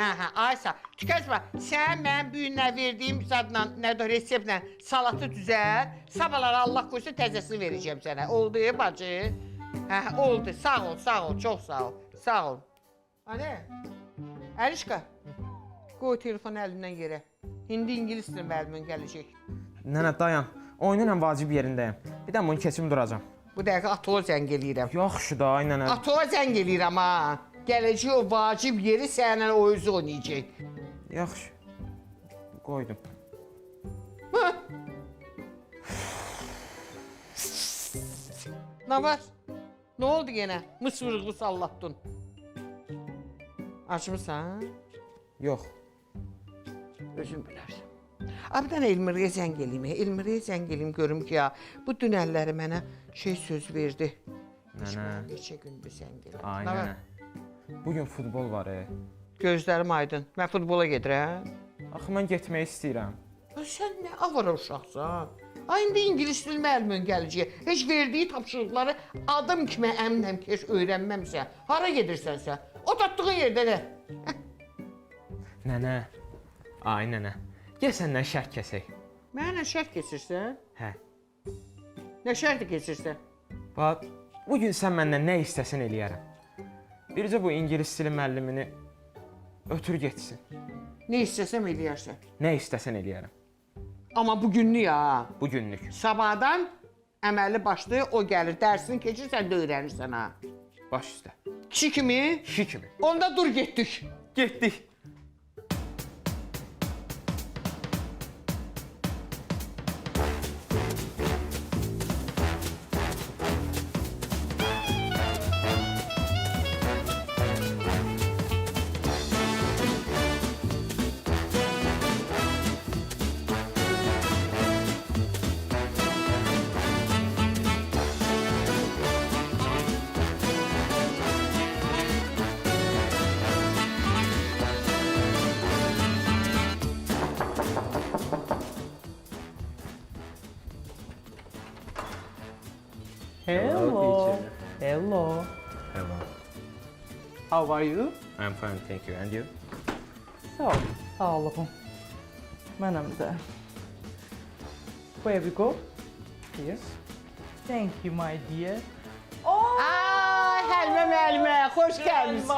Hə, Aysa, tükəzmə, sən mənim bu günlə verdiyim zadla, nədir, reseptlə salatı düzəl, sabahlar Allah qoysa təzəsini verəcəm sənə. Oldu, bacı? Hə, oldu, sağ ol, çox sağ ol, sağ ol. Anə, Əlişqa, qoy telefonu əlimdən yerə. İndi ingilis dili müəllimin gələcək. Nənə, dayan, oyunun ən vacib yerindəyim. Bir də bunu keçim duracam. Bu dəqiqə Atola zəng eləyirəm. Yaxşı da, ay nənə. Atola zəng eləyirəm, ha. Gələcək o vacib yeri sənə o özü oynayacaq. Yaxşı, qoydum. Nə var? Nə oldu yenə? Mısırıqlı sallatdın. Açmısan? Yox. Özün bilərsən. Bir dənə Elmirəyə zəng eləyim. Elmirəyə zəng eləyim, görüm ki, ya, bu dünəlləri mənə söz verdi. Nənə. Neçə gündür zəng eləyim. Ay nənə. Bugün futbol var, Gözlərim aydın. Mən futbola gedirəm. Axı, mən getmək istəyirəm. Sən nə avara uşaqsan? Ay, indi ingilis dil müəllimin gələcək. Heç verdiyi tapşırıqları adım kimi əminəm ki, heç öyrənməmsən. Hara gedirsənsə, o tatdığın yerdə də. Nənə, ay nənə, gəl səndən şərt kəsək. Mənə şərt keçirsən? Hə. Nə şərti keçirsən? Bax, bugün sən məndən nə istəsən eləyərəm. Bircə bu ingilis dili müəllimini ötür getsin. Nə istəsəm eləyərsən. Nə istəsən eləyərəm. Amma bugünlük ha. Bugünlük. Sabahdan əməli başlayır, o gəlir, dərsini keçir, sən də öyrənirsən ha. Baş üstə. Kişi kimi? Kişi kimi. Onda dur getdik. Getdik. Hello. Hello. Hello. How are you? I'm fine, thank you. And you? Sağ olun. Mənəm də. Where we go? Yes. Thank you, my dear. Ay, Həlmə müəllimə, xoş gəlmisiniz.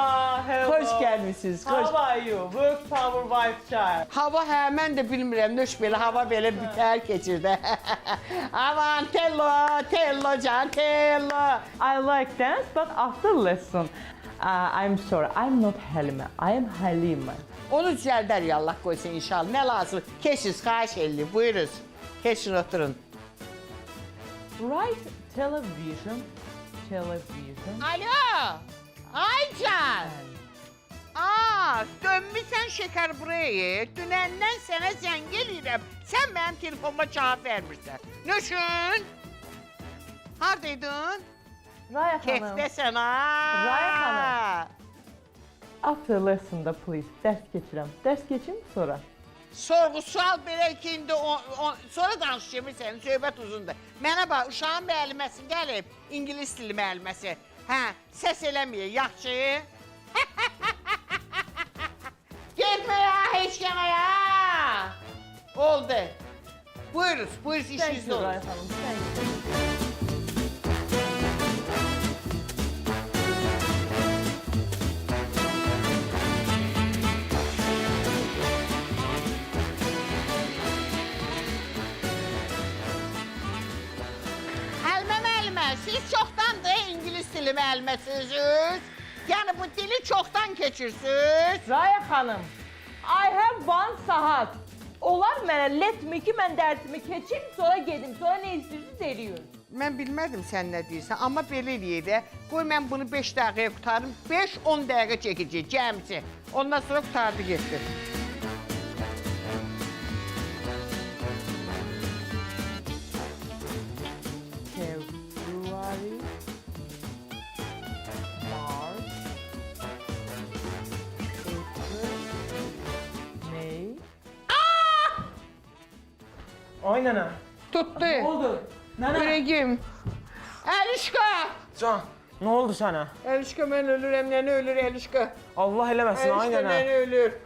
Hello. Xoş gəlmisiniz. How are you? Work power wife child. Hava mən də bilmirəm, nöş belə hava belə bitər keçirdi. Aman tello can, tello. I like dance, but after lesson. I'm sorry, I'm not Halime, I am Halima. Onu düzəldər ya, Allah qoysun inşallah. Nə lazım? Keçiniz, xahiş edirəm. Buyurun. Keçin, oturun. Right television. Alo! Aycan! Dönmüsən şəkər buraya. Dünəndən sənə zəng eləyirəm. Sən mənim telefonuma cavab vermirsən. Nöşün? Haradaydın? Raya xanım. Kefdəsən, ha? Raya xanım. After lesson'da please, dərs keçirəm. Dərs keçim sonra. Sorğu-sual belə ki, indi sonra danışacağım sənin, söhbət uzundur. Mənə bax, uşağın müəlliməsi gəlib, ingilis dili müəlliməsi. Hə, səs eləməyək, yaxşı? Getməyə, heç gəlməyə! Oldu. Buyuruz, işinizdə olun. Raya xanım, thank you. Siz çoxdandır ingilis dili müəlliməsiniz. Yəni bu dili çoxdan keçirsiniz. Raya xanım, I have 1 saat. Olar mənə let me ki, mən dərsimi keçim, sonra gedim, sonra nə istəyirsiniz eləyin. Mən bilmədim sən nə deyirsən, amma belə eləyək də. Qoy mən bunu 5 dəqiqəyə qutarım, 5-10 dəqiqə çəkəcək cəmsi. Ondan sonra qutardı getdi. Ay nənə. Tutdu. Oldu. Nənə. Ürəyim. Əlişqa! Can. Nə oldu sənə? Elişka mən ölürəm, nənə ölür Elişka. Allah eləməsin, ay Elişka nənə. nənə ölür.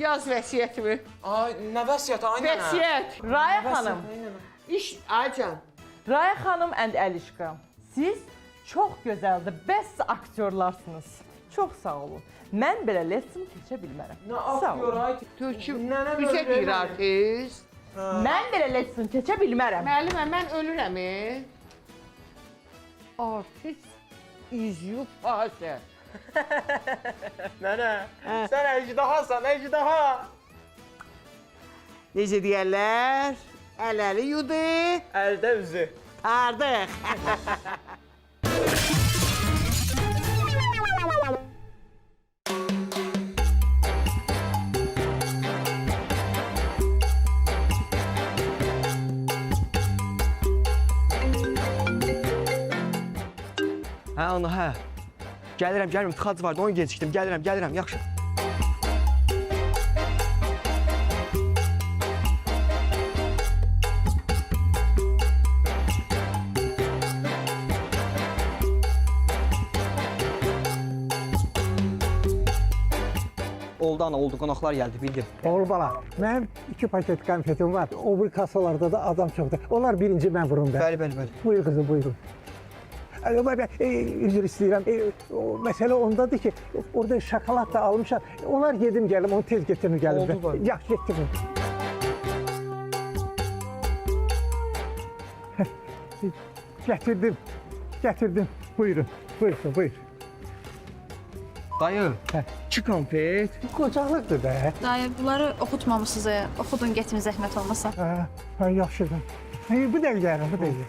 Yaz vəsiyyətimi. Ay, nə vəsiyyəti, ay nənə? Vəsiyyət. Raya xanım, İş, Aycan. Raya xanım and Əlişka, siz çox gözəldir, bəs aktyorlarsınız. Çox sağ olun. Mən belə lesson keçə bilmərəm. Nə Sağ aktyor, olun. ay? Türküm, Nənə bizə ölür, deyir nənə. artist. Mən belə lesson keçə bilmərəm. Müəllimə, mən ölürəm. Artist izyu fazə. Nənə, sən əcdahasan, əcdaha. Necə deyərlər? Ələli yudu, Əldə üzü. tardıq. Hə ana, hə. Gəlirəm, tıxac vardı, onu gecikdim. Gəlirəm, yaxşı. Oldu ana, oldu. Qonaqlar gəldi, bildim. Oğul bala, mənim 2 paket konfetim var. O bir kasalarda da adam çoxdur. Onlar birinci mən vurum da. Bəli. Buyur qızım, buyurun. Üzr istəyirəm. O məsələ ondadır ki, orada şokolad da almışam. Onlar yedim gəlim, onu tez getirin gəlim. Oldu bu. Yaxşı getirin. Gətirdim. Buyurun, buyur. Dayı, Hə. 2 konfet. Qocalıqdır da. Dayı, bunları oxutmamışsınız, oxudun getirin zəhmət olmasa. Hə, yaxşıdır. Bu da gəlin, bu da gəlin.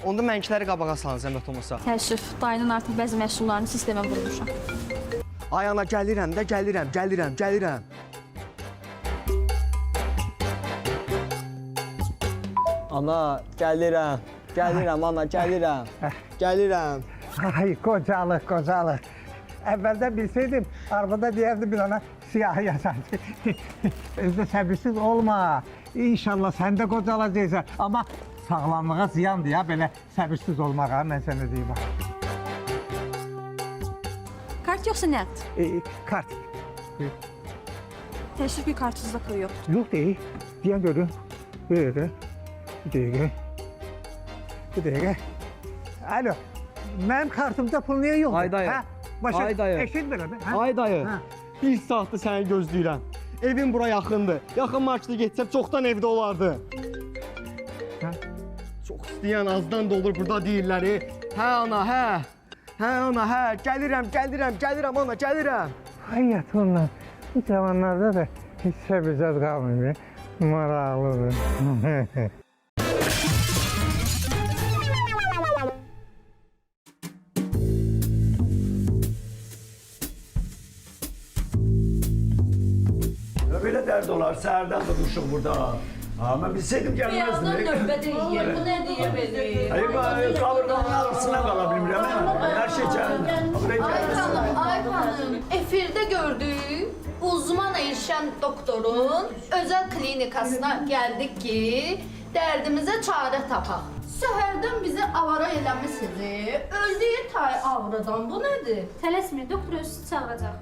Onda mənkiləri qabağa salın, zəhmət olmasa. Təəssüf, dayının artıq bəzi məhsullarını sistemə vurmuşam. Ay ana, gəlirəm. Ana, gəlirəm ana, gəlirəm. Ay, qocalıq. Əvvəldən bilsəydim, arabada deyərdim bir ona siyahı yazar. Özdə səbirsiz olma. İnşallah sən də qocalacaqsan. Amma sağlamlığa ziyandır ya, belə səbirsiz olmağa, mən sənə deyim. Kart yoxsa nəqd? Kart. Təəssüf ki, kartınızda pul yoxdur. Yox deyil. Deyən görün. Böyle. Bir dəqiqə. Alo. Mənim kartımda pul niyə yoxdur? Ay dayı. Ay dayı. Eşit belə. Ay dayı, Hə. bir saatdır səni gözləyirəm. Evim bura yaxındır. Yaxın marketə getsəm çoxdan evdə olardı. Hə? Çox istəyən azdan da olur burada deyirlər. Hə ana, hə. Hə ana, hə. Gəlirəm ana, gəlirəm. Hayat onlar. Bu zamanlarda da heç səbirsiz qalmıyor. Maraqlıdır. Böyle dert olar, səhərdən durmuşuq burada. Mən bilsəydim gəlməzdim. növbə deyir, bu nə deyə bilir? Hayır, ben kavurmanın arasına qala bilmirəm. Hər şey Ay xanım, efirdə gördük, uzman Elşən doktorun özəl klinikasına gəldik ki, dərdimizə çarə tapaq. Səhərdən bizi avara eləmişsiniz, öldüyü tay avradan bu nədir? Tələsmir, doktor öz çağıracaq.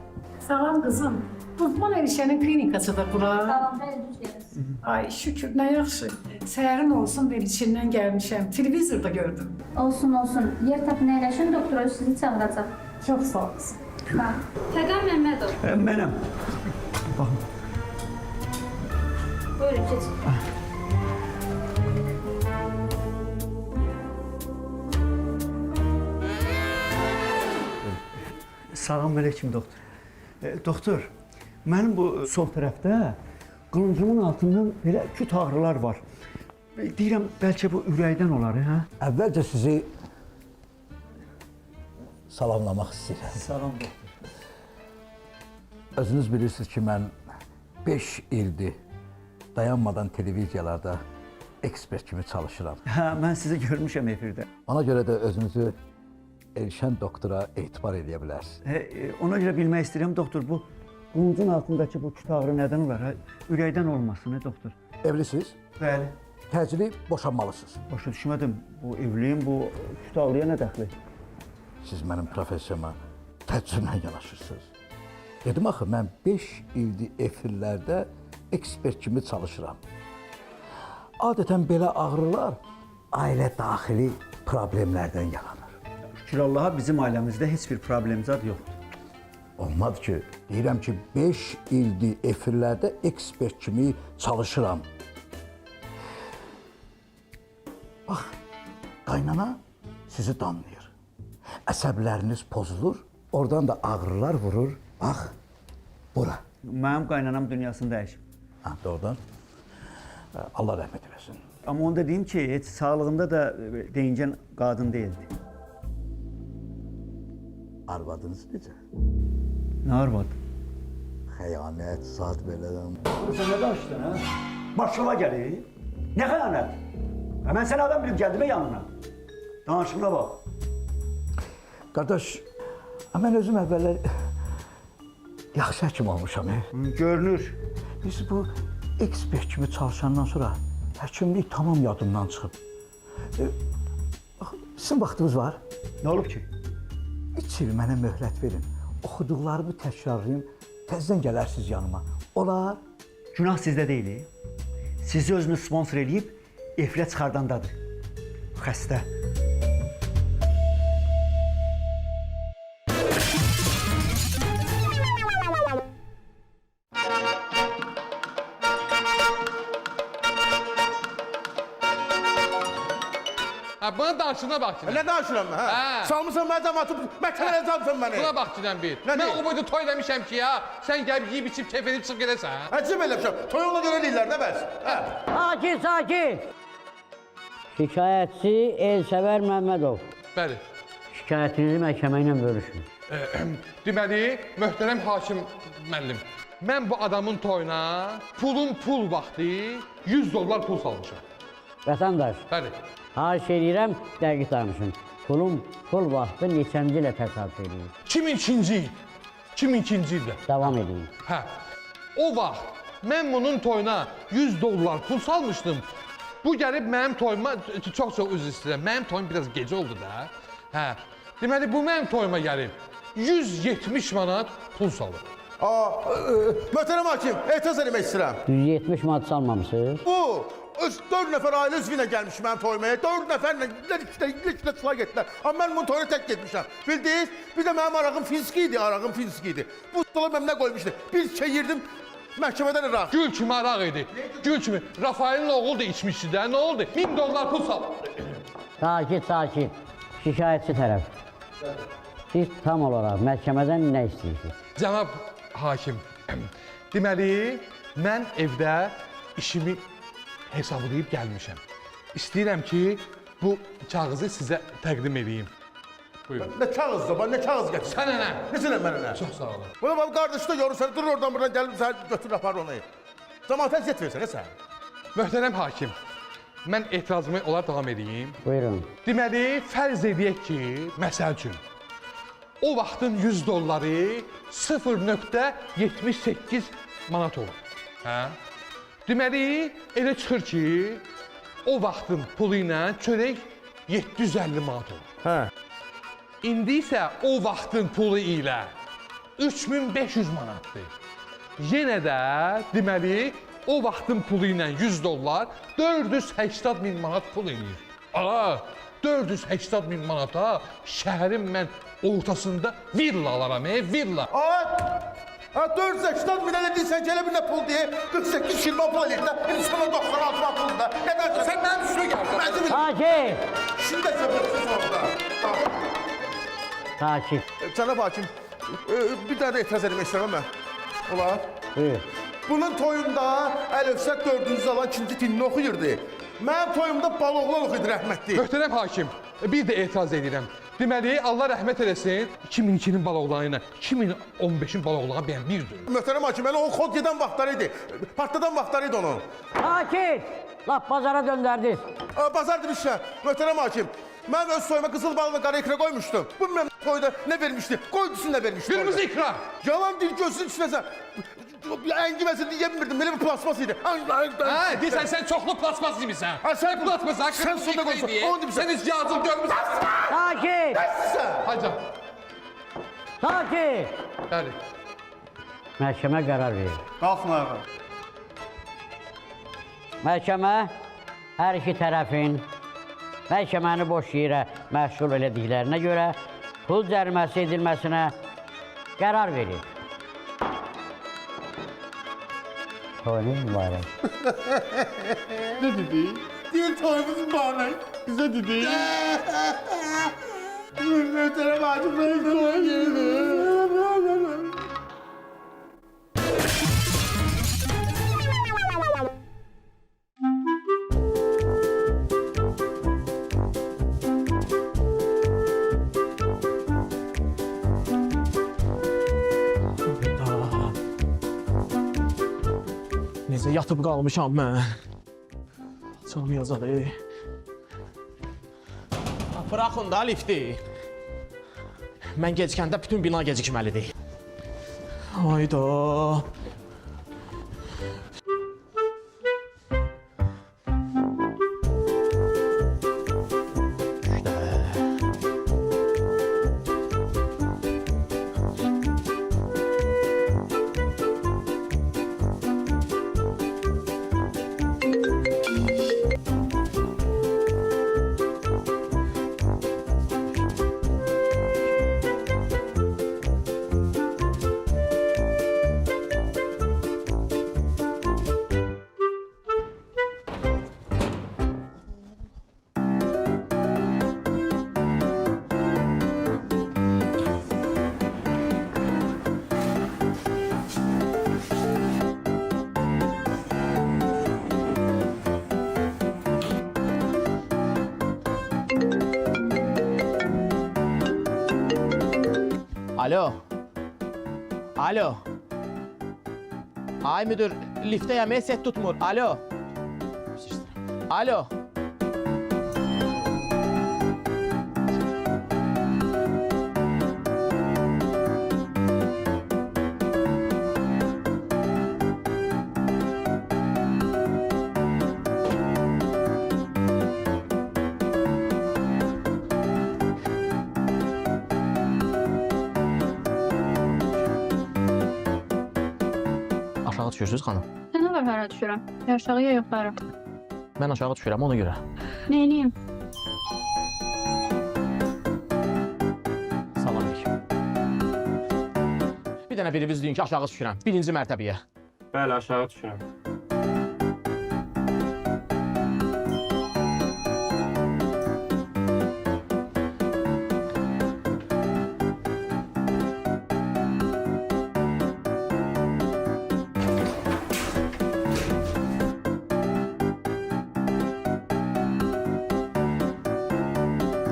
Salam qızım. Uzman Elşənin klinikasıdır bura. Salam, bəli, düz gəlirsiz. Ay şükür, nə yaxşı. Səhərin olsun, bir içindən gəlmişəm. Televizorda gördüm. Olsun. Yer tapın əyləşin, doktor öz sizi çağıracaq. Çox sağ olasın. Fəqan Məmmədov, Mənəm. buyurun, keçin. Salam aleyküm doktor. Doktor, mənim bu sol tərəfdə qılıncımın altından belə küt ağrılar var. Deyirəm, bəlkə bu ürəkdən olar, hə? Əvvəlcə sizi salamlamaq istəyirəm. Salam doktor. Özünüz bilirsiniz ki, mən 5 ildir dayanmadan televiziyalarda ekspert kimi çalışıram. Hə, mən sizi görmüşəm efirdə. Ona görə də özünüzü Elşən doktora etibar edə bilərsiniz. Ona görə bilmək istəyirəm, doktor, bu qılıncın altındakı bu küt ağrı nədən olar? Hə? Ürəkdən olmasın, doktor? Evlisiniz, Bəli. təcili boşanmalısınız. Başa düşmədim. Bu evliyim, bu küt ağrıya nə dəxli? siz mənim professiyama təcrüblə yanaşırsınız. Dedim axı, mən 5 ildir efirlərdə ekspert kimi çalışıram. Adətən belə ağrılar ailə daxili problemlərdən yaranır. Şükür Allaha bizim ailəmizdə heç bir problem zad yoxdur. Olmadı ki, deyirəm ki, 5 ildir efirlərdə ekspert kimi çalışıram. Bax, qaynana sizi danlayır. Əsəbləriniz pozulur, oradan da ağrılar vurur. Bax, bura. Mənim qaynanam dünyasını dəyişib. Ha, doğrudan. Allah rəhmət eləsin. Amma onu da deyim ki, heç sağlığında da deyingən qadın deyildi. Arvadınız necə? Nə arvadı? Xəyanət, zat belədən. Sən nə danışdın, ha? Başıma gəlir. Nə xəyanət? Mən səni adam bilib gəldim yanına. Danışığına bax. Qardaş, mən özüm əvvəllər yaxşı həkim olmuşam. Görünür. Biz bu ekspert kimi çalışandan sonra həkimlik tamam yadımdan çıxıb. Sizin vaxtınız var. Nə olub ki? 3 il mənə möhlət verin. Oxuduqlarımı təkrarlayım, təzədən gələrsiniz yanıma. Olar? Günah sizdə deyil. Sizi özünü sponsor eləyib efirə çıxardandadır. Xəstə. Ha, bunun danışığına bax ki. Nə danışıram mən? Hə. Salmısan mənə cəmaatı, məhkəməyə salmısan məni. Buna bax ki bir. Nə Mən deyim? o boyda toy eləmişəm ki ya. Sən gəlib yeyib içib keyf edib çıx gedəsən. Əcib eləmişəm. Toyunla görə deyirlər, nə bəs? Hə. Sakin, sakin. Şikayətçi Elsəvər Məmmədov. Bəli. Şikayətinizi məhkəmə ilə bölüşün. Deməli, möhtərəm hakim müəllim, mən bu adamın toyuna pul vaxtı 100 dollar pul salmışam. Vətəndaş, Bəli. xahiş edirəm, dəqiq danışın. Pul vaxtı neçənci ilə təsadüf edin? 2002-ci il. 2002-ci ildə. Davam edin. Hə. O vaxt mən bunun toyuna 100 dollar pul salmışdım. Bu gəlib mənim toyuma, çox üzr istəyirəm, mənim toyum biraz gecə oldu da. Hə. Deməli, bu mənim toyuma gəlib 170 manat pul salıb. Möhtərəm hakim, etiraz eləmək istəyirəm. 170 manat salmamısınız? Bu, 4 nəfər ailə üzvü ilə gəlmiş mənim toymaya. 4 nəfərlə ikdə çıla getdilər. Amma mən bunun toyuna tək getmişəm. Bildiniz? Bir də mənim arağım finski idi, Bu stola mən nə qoymuşdu? Bir çəyirdim, məhkəmədən iraq. Gül kimi araq idi. Gül kimi. Rafael'in oğlu da içmişdi də. Nə oldu? 1000 dollar pul salıb. Sakin. Şikayətçi tərəf. Siz tam olaraq məhkəmədən nə istəyirsiniz? Cənab hakim, deməli, mən evdə işimi hesablayıb gəlmişəm. İstəyirəm ki, bu kağızı sizə təqdim edeyim. Buyurun. Nə kağızdır, nə kağız gətir? Sənə nə? Necə mənə nə? Çox sağ olun. Buna bax, qardaşı da yorur səni, durur oradan buradan gəlib səni götürür apar onu. Cəmaata əziyyət versən, sən? Möhtərəm hakim, mən etirazımı olaraq davam edeyim. Buyurun. Deməli, fərz edək ki, məsəl üçün, o vaxtın 100 dolları 0.78 manat olur. Hə? Deməli, elə çıxır ki, o vaxtın pulu ilə çörək 750 manat olur. Hə. İndi isə o vaxtın pulu ilə 3500 manatdır. Yenə də, deməli, o vaxtın pulu ilə 100 dollar 480 min manat pul eləyir. 480 min manata şəhərin mən ortasında villa alaram, villa. 480 minə də deyirsən ki, elə bir nə pul deyə 48 20 pul eləyir də, indi sonra 96 pul da. Sən mənim üstünə gəlsin. Sakin. Şimdi də səbəbsiz orada. Sakin. Cənab hakim, bir dənə də etiraz etmək istəyirəm mən. Olar? Buyur. Bunun toyunda Əlifşət 4-cü alan 2-ci tinini oxuyurdu. Mənim toyumda baloğlan oxuydu rəhmətli. Möhtərəm hakim, bir də etiraz edirəm. Deməli, Allah rəhmət eləsin, 2002-nin baloğlanı ilə 2015-in baloğlanı bəyən birdir. Möhtərəm hakim, elə o xod gedən vaxtları idi. Partladan vaxtları idi onun. Sakin. Laf bazara döndərdiniz. Bazar demişlər, möhtərəm hakim. Mən öz soyuma qızıl balını qara ikrə qoymuşdum. Bu mən toyda nə vermişdi? Qoydusun nə vermişdi? Qırmızı ikra. Yalan dil gözünün içinəsən. Əngiməsi deyə bilmirdim, belə bir plasmas idi. Hə, deyirsən sən çoxlu plasmas yemisən. Ha, sən Nə plasmas, sən sonda qoysun, onu demirsən. Sən heç yazıl görmüsən. Sakit! Hacı. Sakit! Bəli. Məhkəmə qərar verir. Qalxma ayağa. Məhkəmə hər iki tərəfin məhkəməni boş yerə məşğul elədiklərinə görə pul cəriməsi edilməsinə qərar verir. Toyunuz mübarək. Ne dedi? Deyir toyumuz mübarək. Bizə dedi. Möhtərəm hacım, benim toyum geldi. Necə yatıb qalmışam mən. Çalmayacaq. Buraxın da lifti. Mən gecikəndə bütün bina gecikməlidir. Hayda. Alo. Alo. Ay müdür, lifteyim, set tutmur. Alo. Alo. Aşağı düşürsünüz xanım. Sən nə var hara düşürəm? Ya aşağı ya yuxarı. Mən aşağı düşürəm ona görə. Neyliyim? Salam aleyküm. Bir dənə biriniz deyin ki, aşağı düşürəm. Birinci mərtəbəyə. Bəli, aşağı düşürəm.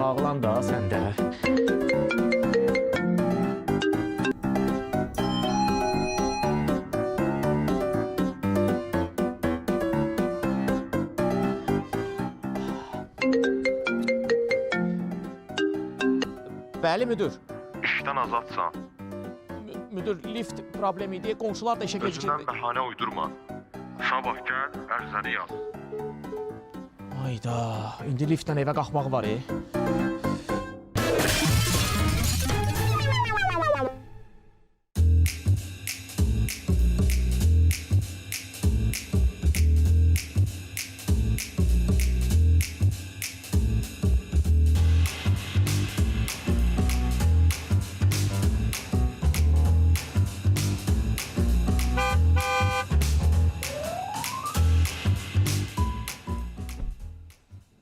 Bağlan da sən də. Bəli müdür. İşdən azadsan. Müdür, lift problemi idi. Qonşular da işə gecikirdi. Özündən bəhanə uydurma. Sabah gəl, ərizəni yaz. Hayda, indi liftdən evə qalxmaq var.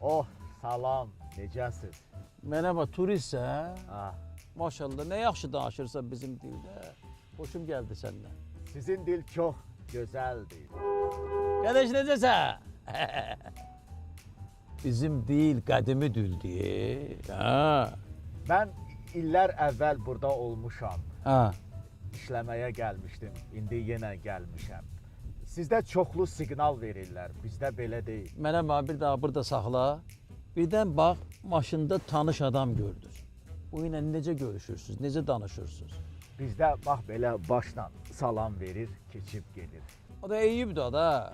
Oh, salam, necəsiz? Merhaba, turistsə? Ha, Maşallah, nə yaxşı danışırsan bizim dildə. Xoşum gəldi səndən. sizin dil çox gözəldir. Qardaş, necəsən? Bizim dil qədimi dildir. Ha. Mən illər əvvəl burada olmuşam. Ha. İşləməyə gəlmişdim, indi yenə gəlmişəm. Sizdə çoxlu siqnal verirlər, bizdə belə deyil. Mənə bir daha burada saxla. Birdən bax, maşında tanış adam gördünüz. Bu ilə necə görüşürsünüz, necə danışırsınız? Bizdə bax belə başla salam verir, keçib gedir. O da eyibdir da.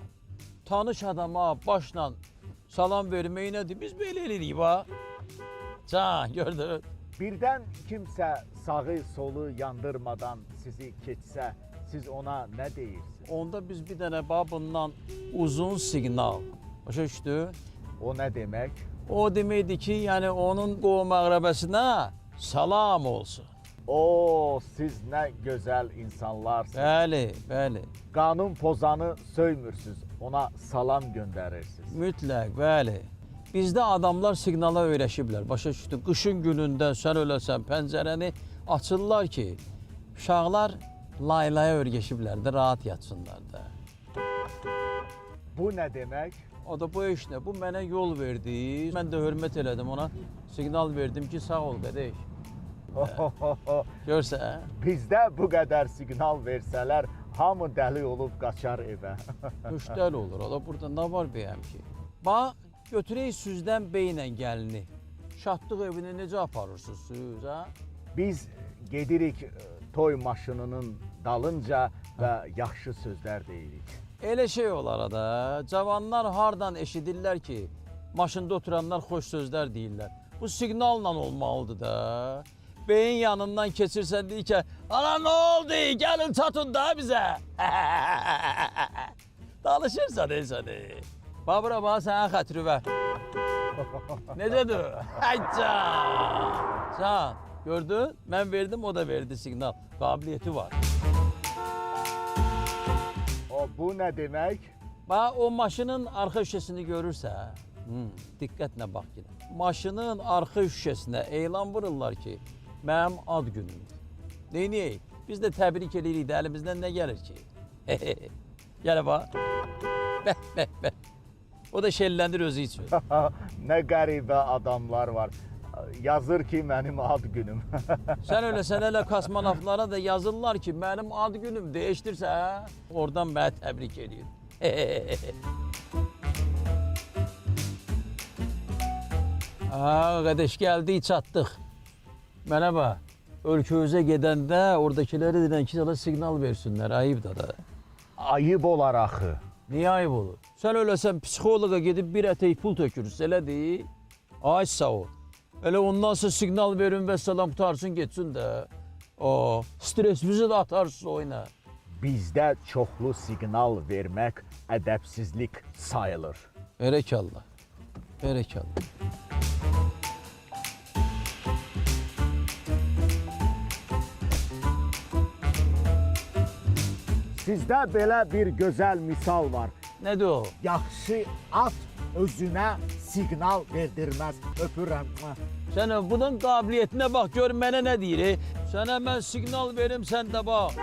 Tanış adama başla salam vermək nədir? Biz belə eləyirik bax. Can, gördün? Birdən kimsə sağı solu yandırmadan sizi keçsə, siz ona nə deyirsiniz? Onda biz bir dənə bax bundan uzun siqnal. Başa düşdü? O nə demək? O deməkdir ki, yəni onun qovum əqrəbəsinə salam olsun. O, siz nə gözəl insanlarsınız. Bəli, bəli. Qanun pozanı söymürsünüz, ona salam göndərirsiniz. Mütləq, bəli. Bizdə adamlar siqnala öyrəşiblər. Başa düşdü, qışın günündə sən öləsən, pəncərəni açırlar ki, uşaqlar laylaya öyrəşiblər də, rahat yatsınlar da. Bu nə demək? O da bu iş nə? Bu mənə yol verdi. Mən də hörmət elədim ona. Siqnal verdim ki, sağ ol qədəş. Görsə? Bizdə bu qədər siqnal versələr, hamı dəli olub qaçar evə. Müştəl olur. O da burada nə var bəyəm ki? Bax, götürək süzdən beylə gəlini. Şadlıq evini necə aparırsınız siz, ha? Biz gedirik toy maşınının dalınca və yaxşı sözlər deyirik. Elə şey olar da, cavanlar hardan eşidirlər ki, maşında oturanlar xoş sözlər deyirlər. Bu siqnalla olmalıdır da. Beyin yanından keçirsən deyir ki, ana nə oldu, gəlin çatın da bizə. Danışırsan səni. Babura bana sənə xətri ver. Necədir? Ay can. Can, gördün? Mən verdim, o da verdi siqnal. Qabiliyyəti var. Bu nə demək? Bax, o maşının arxa şüşəsini görürsə, diqqətlə bax yine. Maşının arxa şüşəsinə elan vururlar ki, mənim ad günümdür. Neyniyək? Biz də təbrik edirik də, əlimizdən nə gəlir ki? Gələ bax. Bəh, bəh, bəh. O da şəlləndir özü üçün. Nə qəribə adamlar var. Yazır ki, mənim ad günüm. Sən öləsən, elə kosmonavtlara da yazırlar ki, mənim ad günüm değişdirsə, oradan mənə təbrik edir. Qardaş, gəldik, çatdıq. Mənə bax, ölkəmizə gedəndə oradakiləri deyilən ki, sana siqnal versinlər, ayıb da. Ayıb olar axı. Niyə ayıb olur? Sən öləsən, psixoloqa gedib bir ətək pul tökürürsün, elə deyil. Ay sağ ol. Elə ondan sonra siqnal verin və salam qutarsın, getsin də. Stresimizi də atarsın oyuna. Bizdə çoxlu siqnal vermək ədəbsizlik sayılır. Bərəkallah, bərəkallah. Sizdə belə bir gözəl misal var. Nədir o? Yaxşı at özünə siqnal verdirməz. Öpürəm. Sən bunun qabiliyyətinə bax, gör mənə nə deyir. Sənə mən siqnal verim, sən də bax.